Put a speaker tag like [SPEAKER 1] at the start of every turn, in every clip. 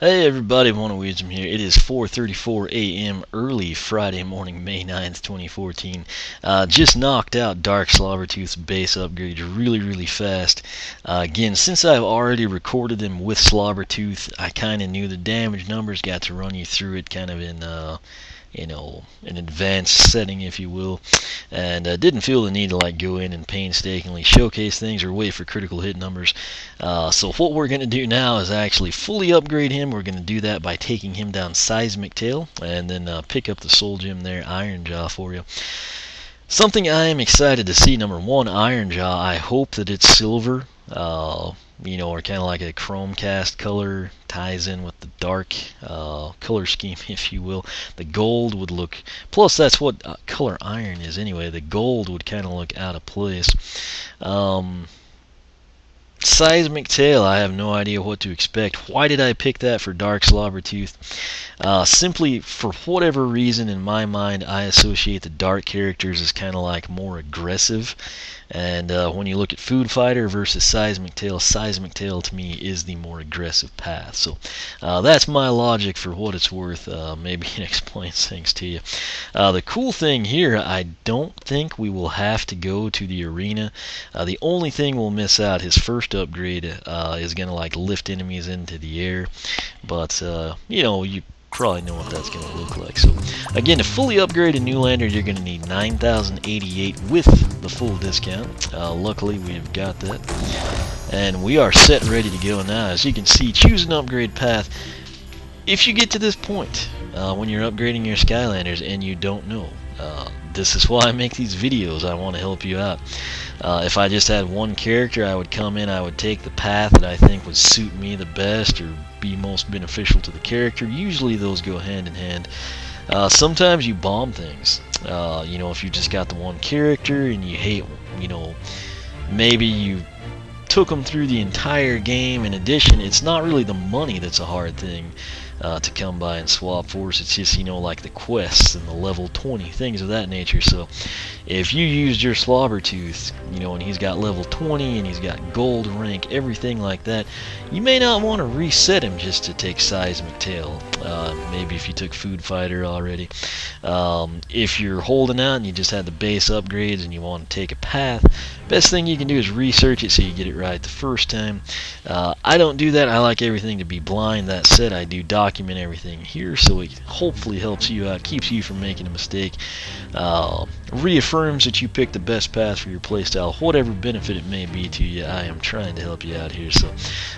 [SPEAKER 1] Hey everybody, One Wisdom here. It is 4:34 a.m. early Friday morning, May 9th, 2014. Just knocked out Dark Slobbertooth's base upgrades really fast. Again, since I've already recorded them with Slobbertooth, I kind of knew the damage numbers, got to run you through it kind of in an advanced setting, if you will, and didn't feel the need to go in and painstakingly showcase things or wait for critical hit numbers. So what we're going to do now is actually fully upgrade him. We're going to do that by taking him down Seismic Tail and then pick up the soul gem there, Iron Jaw, for you. Something I am excited to see. Number one, Iron Jaw. I hope that it's silver. Or kind of like a chromecast color, ties in with the dark color scheme, if you will. The gold would look, plus that's what color iron is anyway, the gold would kind of look out of place. Seismic Tail, I have no idea what to expect. Why did I pick that for Dark Slobbertooth? Simply for whatever reason, in my mind, I associate the dark characters as kind of like more aggressive. And when you look at Food Fighter versus Seismic Tail to me is the more aggressive path. So that's my logic for what it's worth. Maybe it explains things to you. The cool thing here, I don't think we will have to go to the arena. The only thing we'll miss out, his first upgrade is going to lift enemies into the air. But, you probably know what that's going to look like. So again, to fully upgrade a Newlander, you're going to need 9,088 with the full discount. Luckily, we've got that. And we are set and ready to go now. As you can see, choose an upgrade path. If you get to this point, when you're upgrading your Skylanders and you don't know, this is why I make these videos. I want to help you out. If I just had one character, I would come in, I would take the path that I think would suit me the best or be most beneficial to the character. Usually those go hand in hand. Sometimes you bomb things. If you just got the one character and you hate, maybe you took them through the entire game. In addition, it's not really the money that's a hard thing to come by and swap for. It's just, like the quests and the level 20, things of that nature. So if you used your Slobbertooth, and he's got level 20 and he's got gold rank, everything like that, you may not want to reset him just to take Seismic Tail. Maybe if you took Food Fighter already. If you're holding out and you just had the base upgrades and you want to take a path, best thing you can do is research it so you get it right the first time. I don't do that. I like everything to be blind. That said, I do document everything here, so it hopefully helps you out, keeps you from making a mistake, reaffirms that you picked the best path for your playstyle, whatever benefit it may be to you. I am trying to help you out here. So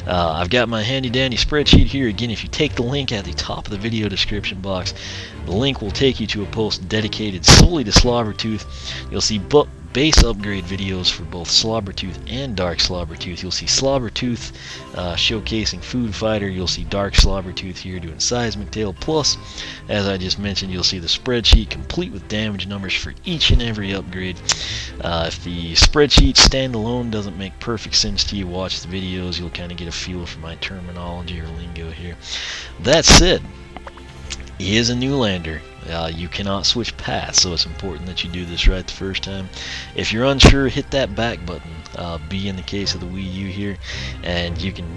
[SPEAKER 1] I've got my handy dandy spreadsheet here. Again, if you take the link at the top of the video description box, the link will take you to a post dedicated solely to Slobbertooth. You'll see base upgrade videos for both Slobbertooth and Dark Slobbertooth. You'll see Slobbertooth showcasing Food Fighter. You'll see Dark Slobbertooth here doing Seismic Tail. Plus, as I just mentioned, you'll see the spreadsheet complete with damage numbers for each and every upgrade. If the spreadsheet standalone doesn't make perfect sense to you, watch the videos. You'll kind of get a feel for my terminology or lingo here. That said, he is a Newlander. You cannot switch paths, so it's important that you do this right the first time. If you're unsure, hit that back button. Be in the case of the Wii U here, and you can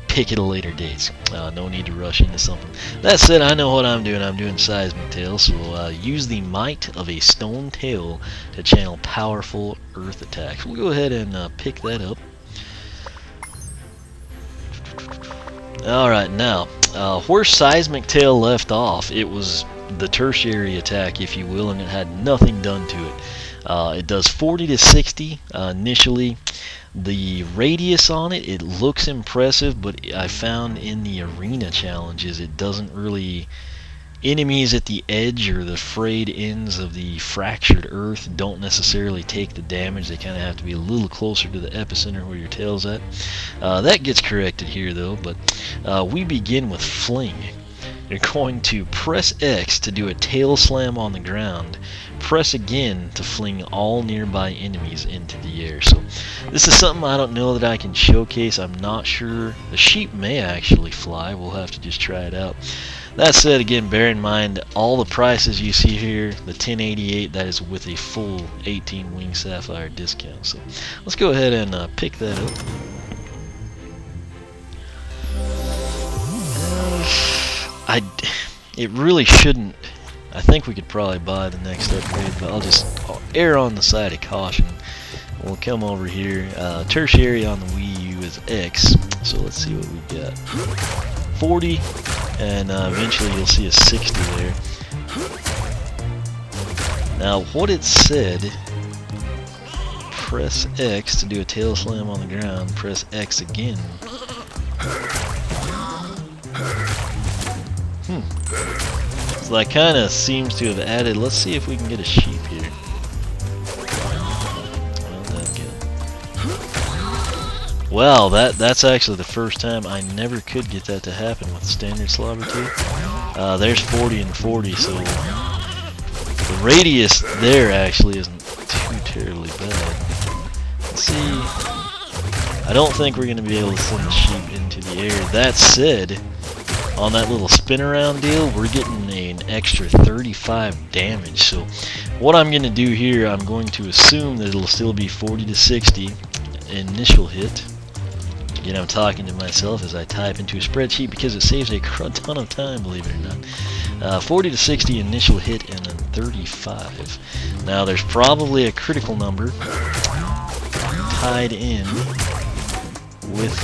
[SPEAKER 1] pick at a later date. No need to rush into something. That said, I know what I'm doing. I'm doing Seismic Tail, so use the might of a stone tail to channel powerful earth attacks. We'll go ahead and pick that up. Alright, now, where Seismic Tail left off, it was the tertiary attack, if you will, and it had nothing done to it. It does 40 to 60 initially. The radius on it, it looks impressive, but I found in the arena challenges it doesn't really... Enemies at the edge or the frayed ends of the fractured earth don't necessarily take the damage. They kind of have to be a little closer to the epicenter where your tail's at. That gets corrected here though, but we begin with Fling. You're going to press X to do a tail slam on the ground. Press again to fling all nearby enemies into the air. So this is something I don't know that I can showcase. I'm not sure. The sheep may actually fly. We'll have to just try it out. That said, again, bear in mind all the prices you see here, the 1088, that is with a full 18 Wing Sapphire discount. So let's go ahead and pick that up. it really shouldn't. I think we could probably buy the next upgrade, but I'll err on the side of caution. We'll come over here. Tertiary on the Wii U is X, so let's see what we got. 40, and eventually you'll see a 60 there. Now, what it said, press X to do a tail slam on the ground, press X again. So that kind of seems to have added. Let's see if we can get a sheep here. Well, that's actually the first time. I never could get that to happen with standard Slobber 2. There's 40 and 40, so the radius there actually isn't too terribly bad. Let's see. I don't think we're going to be able to send the sheep into the air. That said, on that little spin around deal, we're getting an extra 35 damage. So what I'm going to do here, I'm going to assume that it'll still be 40 to 60 initial hit. Again, I'm talking to myself as I type into a spreadsheet because it saves a ton of time, believe it or not. 40 to 60 initial hit and then 35. Now there's probably a critical number tied in with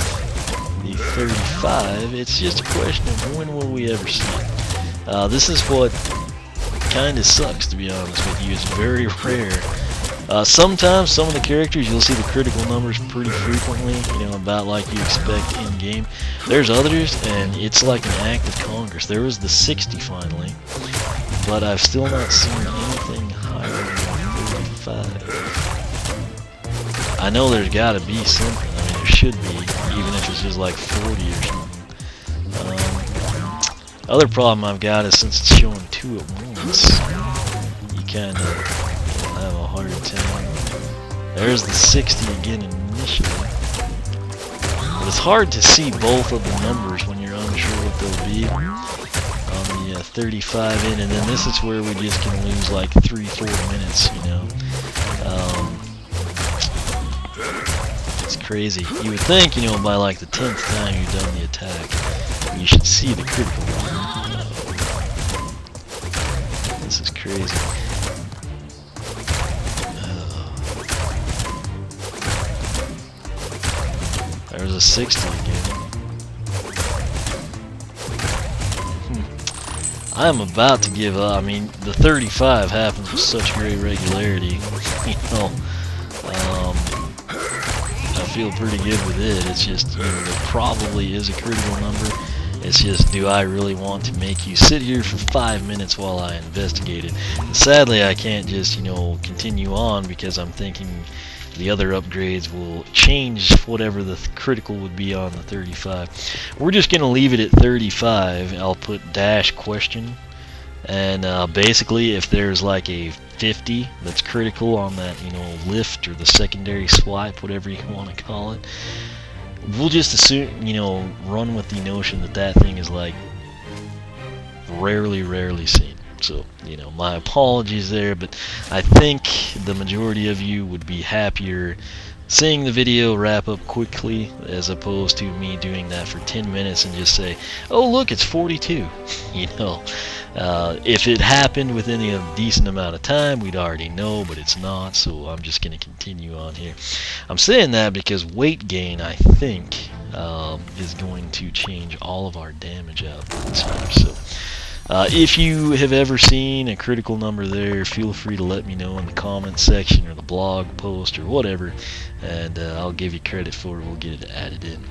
[SPEAKER 1] the 35. It's just a question of when will we ever see it. This is what kind of sucks, to be honest with you. It's very rare. Sometimes some of the characters you'll see the critical numbers pretty frequently, you know, about like you expect in game. There's others, and it's like an act of Congress. There was the 60 finally, but I've still not seen anything higher than 35. I know there's got to be something. I mean, there should be, even if it's just like 40 or something. Other problem I've got is since it's showing 2 at once, you kind of have a hard time. There's the 60 again initially. But it's hard to see both of the numbers when you're unsure what they'll be on the 35 in, and then this is where we just can lose like 3-4 minutes, you know. It's crazy. You would think, you know, by like the 10th time you've done the attack, you should see the critical one. This is crazy. There's a 60 again. I am about to give up. I mean, the 35 happens with such great regularity. You know, I feel pretty good with it. It's just, you know, there probably is a critical number. It's just, do I really want to make you sit here for 5 minutes while I investigate it? And sadly, I can't just, you know, continue on because I'm thinking the other upgrades will change whatever the critical would be on the 35. We're just going to leave it at 35. I'll put dash question. And basically, if there's like a 50 that's critical on that, you know, lift or the secondary swipe, whatever you want to call it, we'll just assume, you know, run with the notion that that thing is like rarely seen. So, you know, my apologies there, but I think the majority of you would be happier seeing the video wrap up quickly as opposed to me doing that for 10 minutes and just say, oh look, it's 42. You know, if it happened within a decent amount of time, we'd already know, but it's not, so I'm just going to continue on here. I'm saying that because weight gain, I think, is going to change all of our damage outputs here. So if you have ever seen a critical number there, feel free to let me know in the comments section or the blog post or whatever, and I'll give you credit for it. We'll get it added in.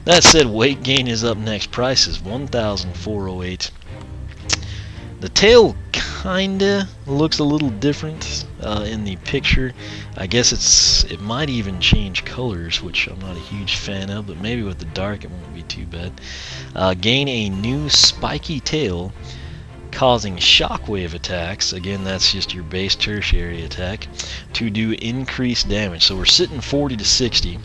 [SPEAKER 1] That said, weight gain is up next. Price is $1,408. The tail kinda looks a little different in the picture. I guess it might even change colors, which I'm not a huge fan of, but maybe with the dark it won't be too bad. Gain a new spiky tail, causing shockwave attacks. Again, that's just your base tertiary attack to do increased damage. So we're sitting 40 to 60.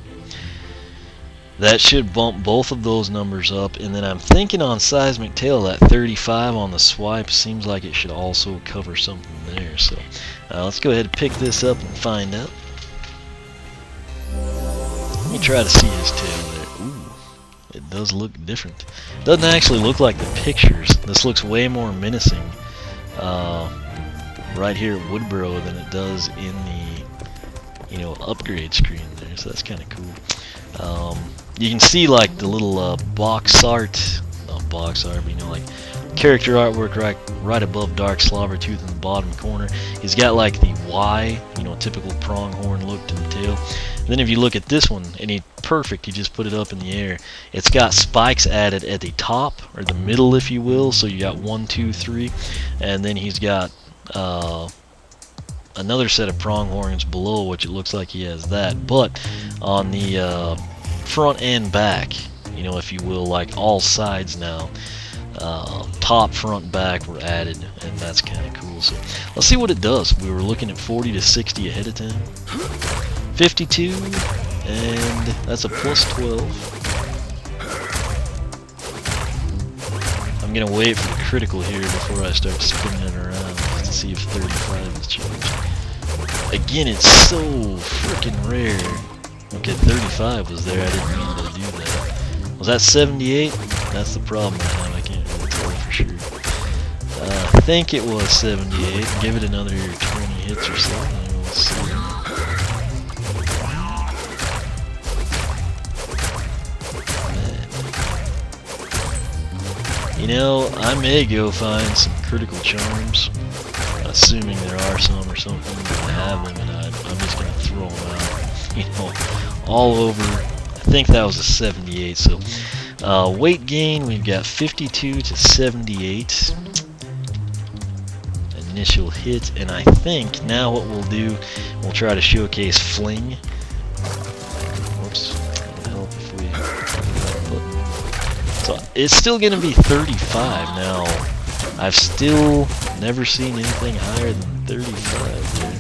[SPEAKER 1] That should bump both of those numbers up, and then I'm thinking on Seismic Tail, that 35 on the swipe seems like it should also cover something there. So let's go ahead and pick this up and find out. Let me try to see his tail there. Ooh, it does look different. Doesn't actually look like the pictures. This looks way more menacing right here at Woodborough than it does in the upgrade screen there. So that's kind of cool. You can see like the little box art, not box art, but like character artwork right above Dark Slobber Tooth in the bottom corner. He's got like the Y, typical pronghorn look to the tail. And then if you look at this one, and perfect, he just put it up in the air. It's got spikes added at the top, or the middle if you will, so you got 1, 2, 3, and then he's got another set of pronghorns below, which it looks like he has that. But on the front and back, if you will, like all sides now, top, front, back were added, and that's kind of cool. So let's see what it does. We were looking at 40 to 60 ahead of time. 52, and that's a plus 12. I'm gonna wait for the critical here before I start spinning it around just to see if 35 has changed. Again, it's so freaking rare. Okay, 35 was there. I didn't mean to do that. Was that 78? That's the problem right now. I can't really tell for sure. I think it was 78. Give it another 20 hits or so, and we'll see. I may go find some critical charms, assuming there are some or something. I have them, and I'm just going to throw them out, all over. I think that was a 78, so weight gain, we've got 52 to 78. Initial hit, and I think now what we'll do, we'll try to showcase Fling. Whoops, that'll help if we So it's still going to be 35 now. I've still never seen anything higher than 35 there.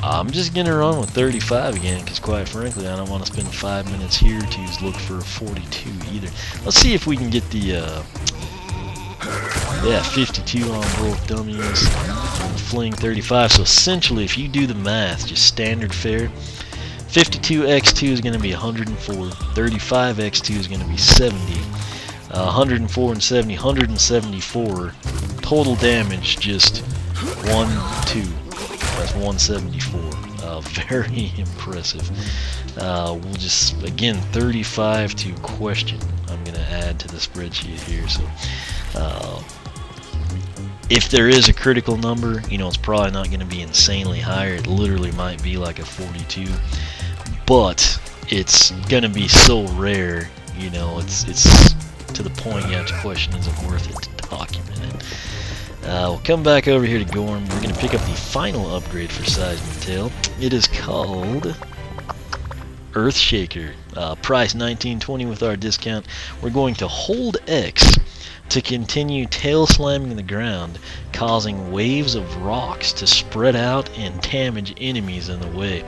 [SPEAKER 1] I'm just going to run with 35 again, because quite frankly I don't want to spend 5 minutes here to look for 42 either. Let's see if we can get the 52 on both dummies, and Fling 35. So essentially, if you do the math, just standard fare, 52x2 is going to be 104, 35x2 is going to be 70, 104 and 70, 174 total damage, just 1, 2. That's 174. Very impressive. We'll just, again, 35 to question. I'm going to add to the spreadsheet here. So, if there is a critical number, it's probably not going to be insanely higher. It literally might be like a 42. But it's going to be so rare, it's to the point you have to question, is it worth it to document it? We'll come back over here to Gorm. We're going to pick up the final upgrade for Seismic Tail. It is called Earthshaker. Price $19.20 with our discount. We're going to hold X to continue tail slamming the ground, causing waves of rocks to spread out and damage enemies in the way.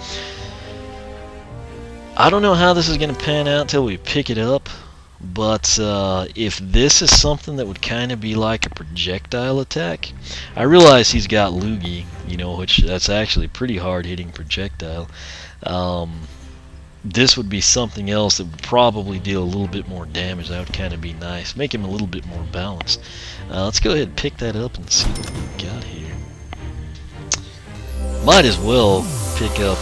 [SPEAKER 1] I don't know how this is going to pan out till we pick it up. But if this is something that would kind of be like a projectile attack, I realize he's got Loogie, which that's actually pretty hard hitting projectile. This would be something else that would probably deal a little bit more damage. That would kind of be nice. Make him a little bit more balanced. Let's go ahead and pick that up and see what we got here. Might as well pick up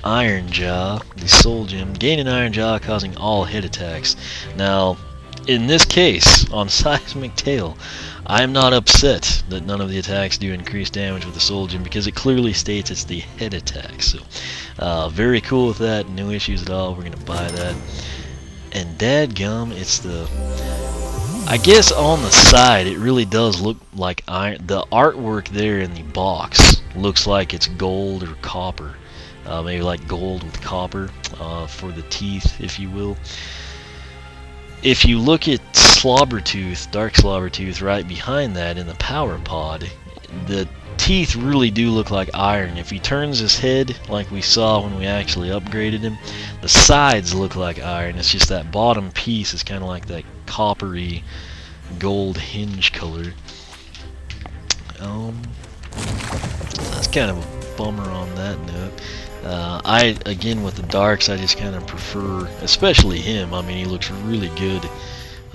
[SPEAKER 1] Iron Jaw, the Soul Gem. Gain an Iron Jaw, causing all hit attacks. Now, in this case, on Seismic Tail, I am not upset that none of the attacks do increased damage with the Soul Gem, because it clearly states it's the head attack. So, very cool with that. No issues at all. We're going to buy that. And dadgum, it's the... I guess on the side, it really does look like iron. The artwork there in the box looks like it's gold or copper. Maybe like gold with copper for the teeth, if you will. If you look at Slobber Tooth, Dark Slobber Tooth, right behind that in the power pod, the teeth really do look like iron. If he turns his head like we saw when we actually upgraded him, the sides look like iron. It's just that bottom piece is kind of like that coppery gold hinge color. That's kind of a bummer on that note. Again, with the darks, I just kind of prefer, especially him. I mean, he looks really good.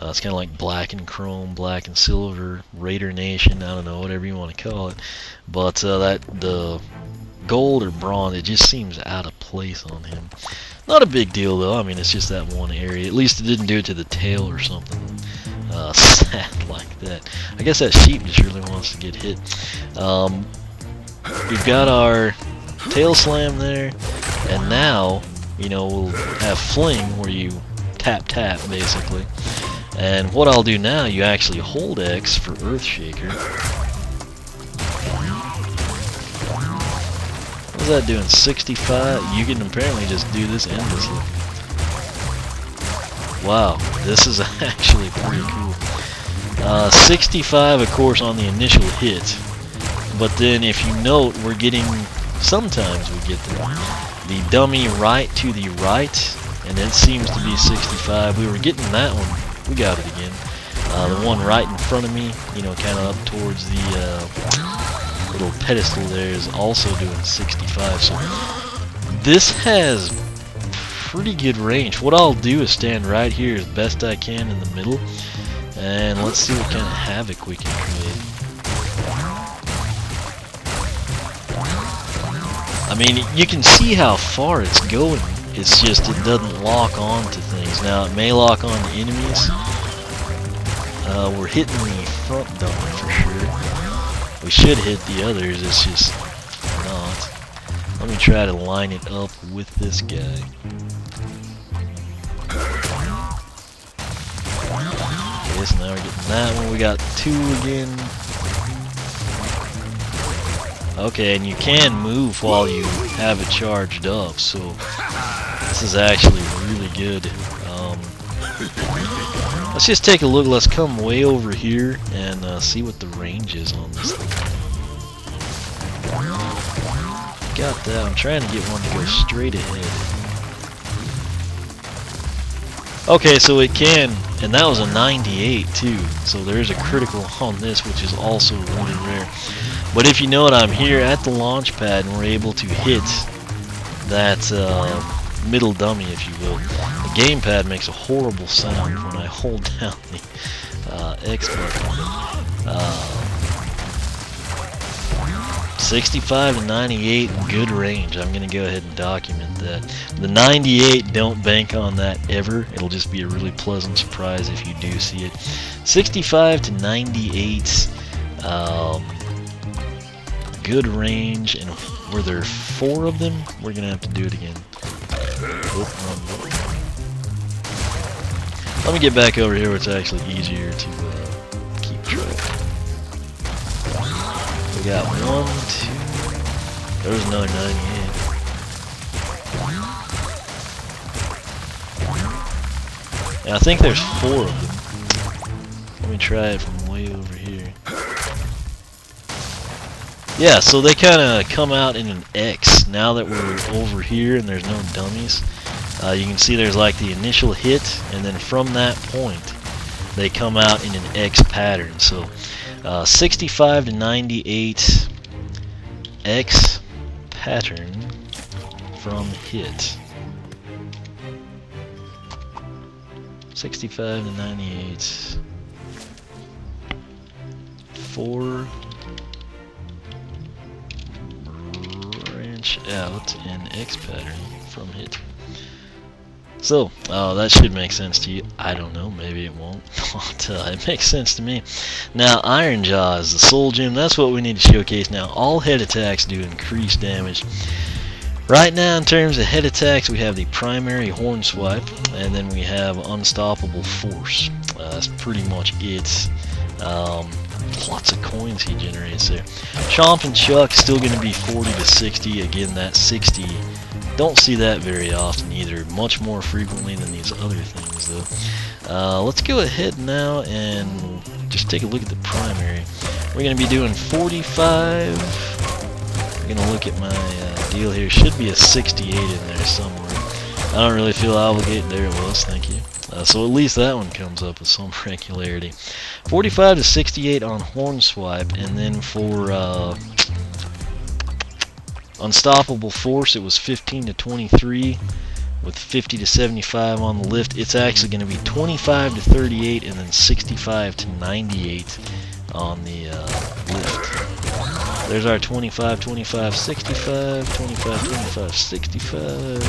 [SPEAKER 1] It's kind of like black and chrome, black and silver, Raider Nation, I don't know, whatever you want to call it. But the gold or bronze, it just seems out of place on him. Not a big deal though. I mean, it's just that one area. At least it didn't do it to the tail or something sad like that. I guess that sheep just really wants to get hit. We've got our tail slam there, and now, you know, we'll have fling where you tap basically. And what I'll do now, you actually hold X for Earthshaker. What's that doing? 65? You can apparently just do this endlessly. Wow, this is actually pretty cool. 65, of course, on the initial hit. But then, if you note, we're getting, sometimes we get the dummy right to the right, and it seems to be 65. We were getting that one. We got it again. The one right in front of me, you know, kind of up towards the little pedestal there, is also doing 65. So this has pretty good range. What I'll do is stand right here as best I can in the middle, and let's see what kind of havoc we can create. I mean, you can see how far it's going. It's just it doesn't lock on to things. Now, it may lock on to enemies. We're hitting the front dummy for sure. We should hit the others, it's just not. Let me try to line it up with this guy. Okay, so now we're getting that one. We got 2 again. Okay, and you can move while you have it charged up, so this is actually really good. Let's just take a look. Let's come way over here and see what the range is on this thing. Got that. I'm trying to get one to go straight ahead. Okay, so it can, and that was a 98 too, so there's a critical on this, which is also really rare. But if you note, I'm here at the launch pad, and we're able to hit that middle dummy, if you will. The gamepad makes a horrible sound when I hold down the X button. 65 to 98, good range. I'm going to go ahead and document that. The 98, don't bank on that ever. It'll just be a really pleasant surprise if you do see it. 65 to 98, good range, and were there 4 of them? We're going to have to do it again. Let me get back over here where it's actually easier to keep track. We got 1, 2, there's another 98. And I think there's 4 of them. Let me try it from way over here. Yeah, so they kind of come out in an X now that we're over here and there's no dummies. You can see there's like the initial hit, and then from that point they come out in an X pattern. So 65 to 98 X pattern from hit. 65 to 98 4 branch out in X pattern from hit. So, that should make sense to you. I don't know, maybe it won't. It makes sense to me. Now, Iron Jaw is the soul gem. That's what we need to showcase now. All head attacks do increased damage. Right now, in terms of head attacks, we have the primary horn swipe, and then we have unstoppable force. That's pretty much it. Lots of coins he generates there. Chomp and Chuck still going to be 40 to 60. Again, that 60, don't see that very often either. Much more frequently than these other things, though. Let's go ahead now and just take a look at the primary. We're going to be doing 45. I'm going to look at my deal here. Should be a 68 in there somewhere. I don't really feel obligated. There it was. Thank you. So at least that one comes up with some regularity. 45 to 68 on horn swipe, and then for Unstoppable Force, it was 15 to 23 with 50 to 75 on the lift. It's actually going to be 25 to 38 and then 65 to 98 on the lift. There's our 25, 25, 65, 25, 25, 65,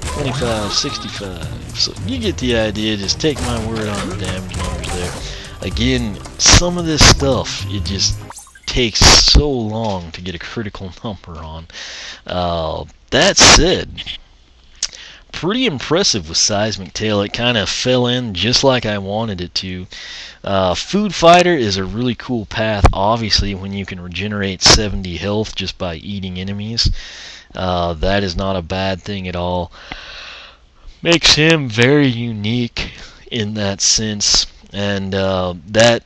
[SPEAKER 1] 25, 65. So you get the idea. Just take my word on the damage numbers there. Again, some of this stuff, it just takes so long to get a critical number on. That said, pretty impressive with Seismic Tail. It kind of fell in just like I wanted it to. Food Fighter is a really cool path, obviously, when you can regenerate 70 health just by eating enemies. That is not a bad thing at all. Makes him very unique in that sense, and that,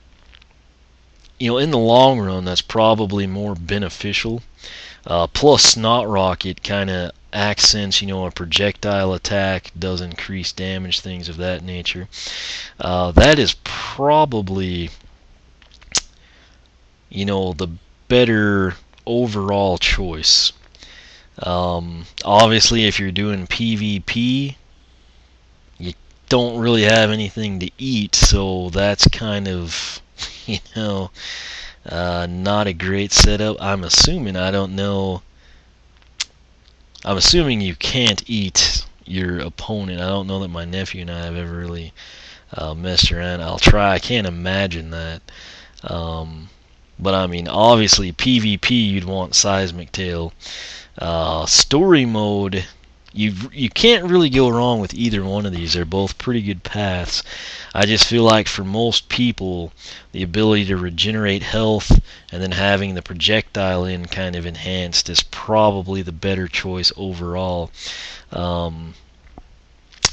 [SPEAKER 1] in the long run, that's probably more beneficial. Plus, Snot Rocket kind of accents, a projectile attack, does increase damage, things of that nature. That is probably, the better overall choice. Obviously, if you're doing PvP, you don't really have anything to eat, so that's kind of, not a great setup. I'm assuming, I don't know. I'm assuming you can't eat your opponent. I don't know that my nephew and I have ever really messed around. I'll try. I can't imagine that. But I mean, obviously, PvP, you'd want Seismic Tail. Story mode, you can't really go wrong with either one of these. They're both pretty good paths. I just feel like for most people, the ability to regenerate health and then having the projectile in kind of enhanced is probably the better choice overall.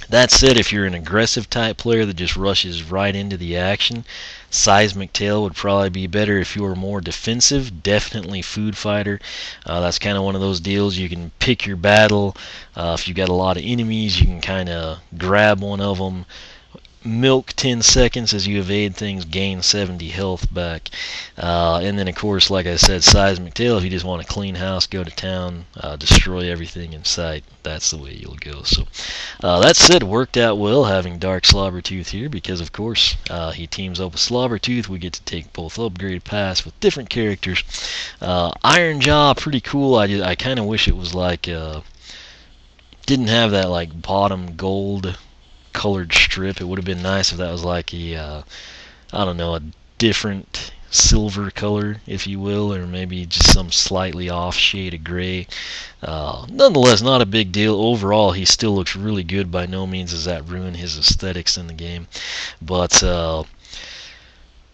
[SPEAKER 1] That said, if you're an aggressive type player that just rushes right into the action, Seismic Tail would probably be better. If you were more defensive, definitely Food Fighter. That's kind of one of those deals. You can pick your battle. If you've got a lot of enemies, you can kind of grab one of them, milk 10 seconds as you evade things, gain 70 health back. And then, of course, like I said, Seismic Tail, if you just want to clean house, go to town, destroy everything in sight, that's the way you'll go. So that said, worked out well having Dark Slobbertooth here because, of course, he teams up with Slobbertooth. We get to take both upgraded paths with different characters. Iron Jaw, pretty cool. I kind of wish it was like, didn't have that like bottom gold colored strip. It would have been nice if that was like a, I don't know, a different silver color, if you will, or maybe just some slightly off shade of gray. Nonetheless, not a big deal. Overall, he still looks really good. By no means does that ruin his aesthetics in the game, but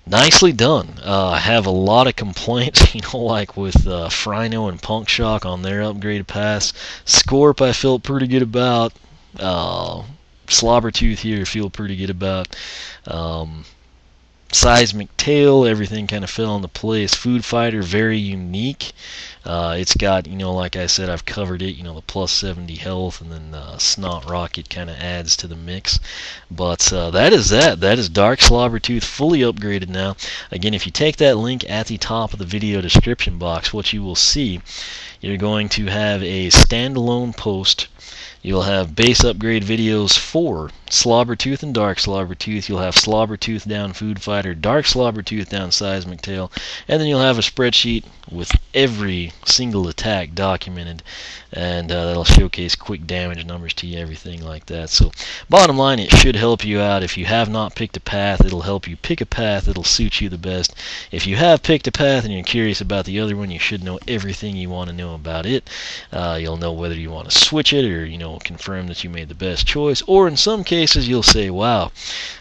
[SPEAKER 1] nicely done. I have a lot of complaints, like with Frino and Punk Shock on their upgraded pass. Scorp, I felt pretty good about. Slobbertooth here, feel pretty good about. Seismic Tail, everything kind of fell into place. Food Fighter, very unique. It's got, like I said, I've covered it, the plus 70 health, and then Snot Rocket kind of adds to the mix. But that is that. That is Dark Slobbertooth, fully upgraded now. Again, if you take that link at the top of the video description box, what you will see, you're going to have a standalone post. You'll have base upgrade videos for Slobbertooth and Dark Slobbertooth. You'll have Slobbertooth down Food Fighter, Dark Slobbertooth down Seismic Tail, and then you'll have a spreadsheet with every single attack documented, and that'll showcase quick damage numbers to you, everything like that. So bottom line, it should help you out. If you have not picked a path, it'll help you pick a path that'll suit you the best. If you have picked a path and you're curious about the other one, you should know everything you want to know about it. You'll know whether you want to switch it or confirm that you made the best choice, or in some cases you'll say, wow,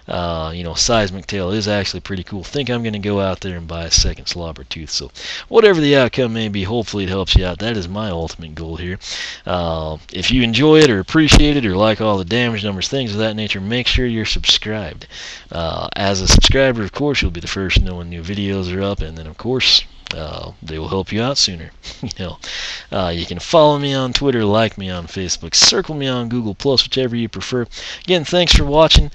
[SPEAKER 1] Seismic Tail is actually pretty cool. Think I'm going to go out there and buy a second Slobbertooth. So whatever the outcome may be, hopefully it helps you out. That is my ultimate goal here. If you enjoy it or appreciate it or like all the damage numbers, things of that nature, make sure you're subscribed. As a subscriber, of course, you'll be the first to know when new videos are up, and then of course they will help you out sooner. You can follow me on Twitter, like me on Facebook, circle me on Google+, whichever you prefer. Again, thanks for watching.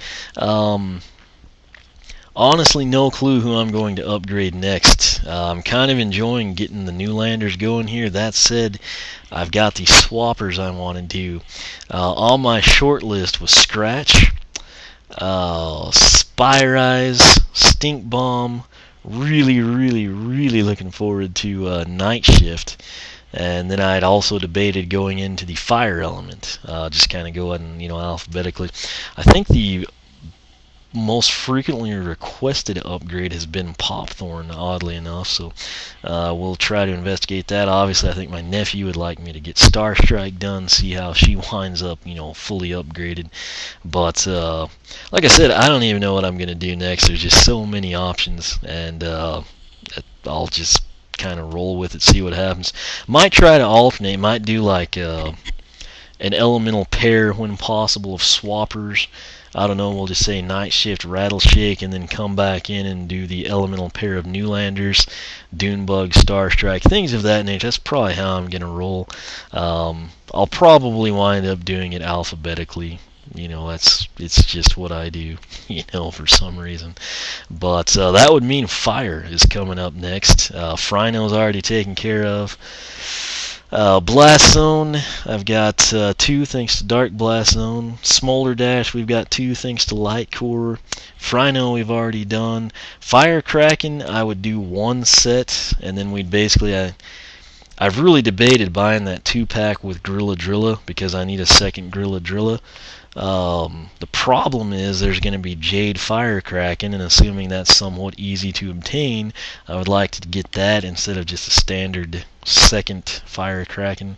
[SPEAKER 1] Honestly, no clue who I'm going to upgrade next. I'm kind of enjoying getting the new landers going here. That said, I've got these swappers I want to do. On my short list was Scratch, Spire Eyes, Stink Bomb. Really, really, really looking forward to Night Shift. And then I'd also debated going into the fire element. Just kind of go ahead and, alphabetically. I think the most frequently requested upgrade has been Popthorn, oddly enough. So we'll try to investigate that. Obviously, I think my nephew would like me to get Starstrike done, see how she winds up, fully upgraded. But like I said, I don't even know what I'm going to do next. There's just so many options, and I'll just kind of roll with it, see what happens. Might try to alternate, might do like an elemental pair when possible of swappers. I don't know, we'll just say Night Shift, Rattleshake, and then come back in and do the elemental pair of Newlanders, Dunebug, Starstrike, things of that nature. That's probably how I'm going to roll. I'll probably wind up doing it alphabetically. It's just what I do, for some reason. But that would mean Fire is coming up next. Frino's already taken care of. Blast Zone, I've got 2 thanks to Dark Blast Zone. Smolder Dash, we've got 2 thanks to Light Core. Frino, we've already done. Fire Kraken, I would do 1 set, and then we'd basically. I've really debated buying that 2-pack with Gorilla Drilla because I need a second Gorilla Drilla. The problem is there's going to be Jade Fire Kraken, and assuming that's somewhat easy to obtain, I would like to get that instead of just a standard second Fire Kraken.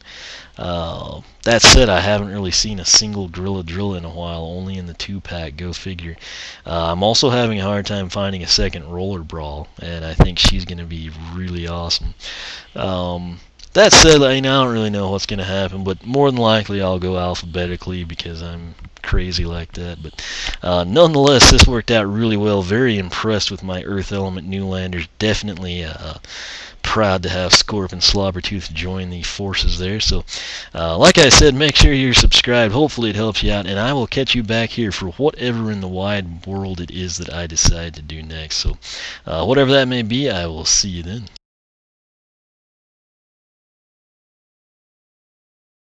[SPEAKER 1] That said, I haven't really seen a single Gorilla Drill in a while, only in the 2-pack, go figure. I'm also having a hard time finding a second Roller Brawl, and I think she's going to be really awesome. That said, I don't really know what's going to happen, but more than likely I'll go alphabetically because I'm crazy like that. But nonetheless, this worked out really well. Very impressed with my Earth Element Newlanders. Definitely proud to have Scorp and Slobbertooth join the forces there. So, like I said, make sure you're subscribed. Hopefully it helps you out, and I will catch you back here for whatever in the wide world it is that I decide to do next. So, whatever that may be, I will see you then.